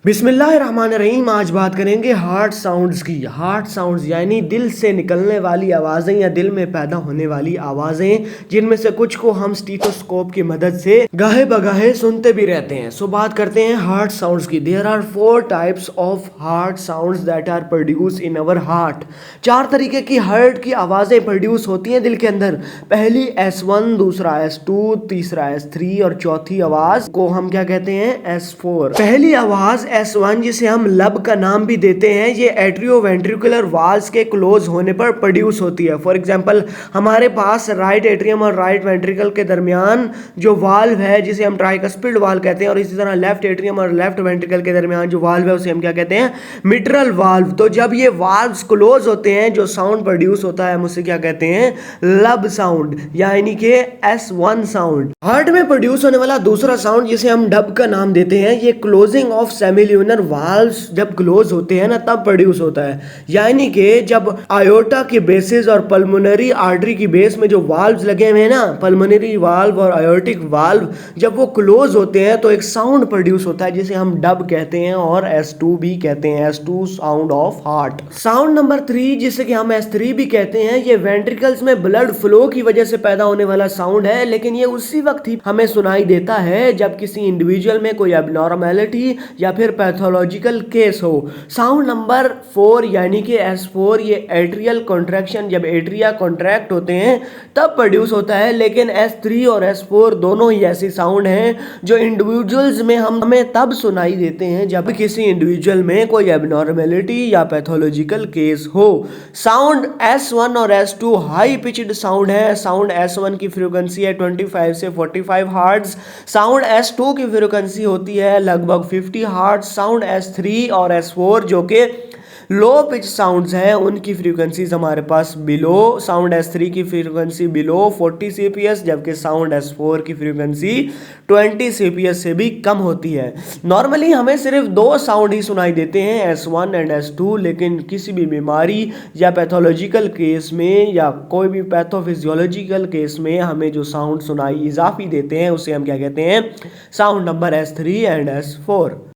बिस्मिल्लाहिर्रहमानिर्रहीम। आज बात करेंगे हार्ट साउंड्स की। हार्ट साउंड्स यानी दिल से निकलने वाली आवाज़ें या दिल में पैदा होने वाली आवाज़ें, जिनमें से कुछ को हम स्टीथोस्कोप की मदद से गाहे बगाहे सुनते भी रहते हैं। सो बात करते हैं हार्ट साउंड्स की। There are 4 types of heart sounds that are produce in our heart. 4 तरीके की हार्ट की आवाज़ें प्रोड्यूस होती हैं दिल के अंदर। पहली S1, दूसरा S2, तीसरा S3 और चौथी आवाज़ को हम क्या कहते हैं? S4। पहली आवाज़ S1, जिसे हम लब का नाम भी देते हैं, ये एट्रियोवेंट्रिकुलर वाल्व्स के क्लोज होने पर प्रोड्यूस होती है। फॉर एग्जांपल, हमारे पास राइट एट्रियम और राइट वेंट्रिकल के दरमियान जो वाल्व है, जिसे हम ट्राइकस्पिड वाल्व कहते हैं, और इसी तरह लेफ्ट एट्रियम और लेफ्ट वेंट्रिकल के दरमियान जो वाल्व है उसे हम क्या कहते हैं? Mitral valve. तो जब ये वाल्व्स क्लोज होते हैं, जो साउंड प्रोड्यूस होता है हम उसे क्या कहते हैं? लब साउंड, यानी कि S1 साउंड। हार्ट में प्रोड्यूस होने वाला दूसरा साउंड, जिसे हम डब का नाम देते हैं, ये क्लोजिंग ऑफ सेमिल्यूनर वाल्व्स जब क्लोज होते हैं ना, तब प्रोड्यूस होता है। यानी कि जब आयोटा के बेसिस और पल्मोनरी आर्टरी की बेस में जो वाल्व्स लगे हुए हैं ना, पल्मोनरी वाल्व और आयोटिक वाल्व, जब वो क्लोज होते हैं तो एक साउंड प्रोड्यूस होता है जिसे हम डब कहते हैं और S2 भी कहते हैं। S2 sound of heart. Sound number 3, जिसे कि हम S3 भी कहते हैं, ये वेंट्रिकल्स में ब्लड फ्लो की वजह से पैदा होने वाला साउंड है, लेकिन ये उसी वक्त ही हमें सुनाई देता है जब किसी इंडिविजुअल में कोई एबनॉर्मेलिटी या फिर पैथोलॉजिकल केस हो। साउंड नंबर 4 यानी कि S4, ये एट्रियल कॉन्ट्रैक्शन, जब एट्रिया कॉन्ट्रैक्ट होते हैं तब प्रोड्यूस होता है। लेकिन S3 और S4 दोनों ही ऐसी साउंड हैं जो इंडिविजुअल्स में हमें तब सुनाई देते हैं जब किसी इंडिविजुअल में कोई एबनॉर्मेलिटी या पैथोलॉजिकल केस हो। साउंड S1 और S2 हाई पिच्ड साउंड है। साउंड S1 की फ्रीक्वेंसी है 25 से 45 हर्ट्ज। साउंड S2 की फ्रीक्वेंसी होती है लगभग 50 हर्ट्ज। साउंड S3 और S4 जो कि लो पिच साउंड्स हैं, उनकी फ्रीक्वेंसीज हमारे पास बिलो, साउंड S3 की फ्रीक्वेंसी बिलो 40 CPS, जबकि साउंड S4 की फ्रीक्वेंसी 20 CPS से भी कम होती है। नॉर्मली हमें सिर्फ 2 साउंड ही सुनाई देते हैं, S1 एंड S2, लेकिन किसी भी बीमारी या पैथोलॉजिकल केस में या कोई भी पैथोफिजियोलॉजिकल केस में हमें जो साउंड सुनाई इजाफी देते हैं उसे हम क्या कहते हैं? Sound number S3 and S4।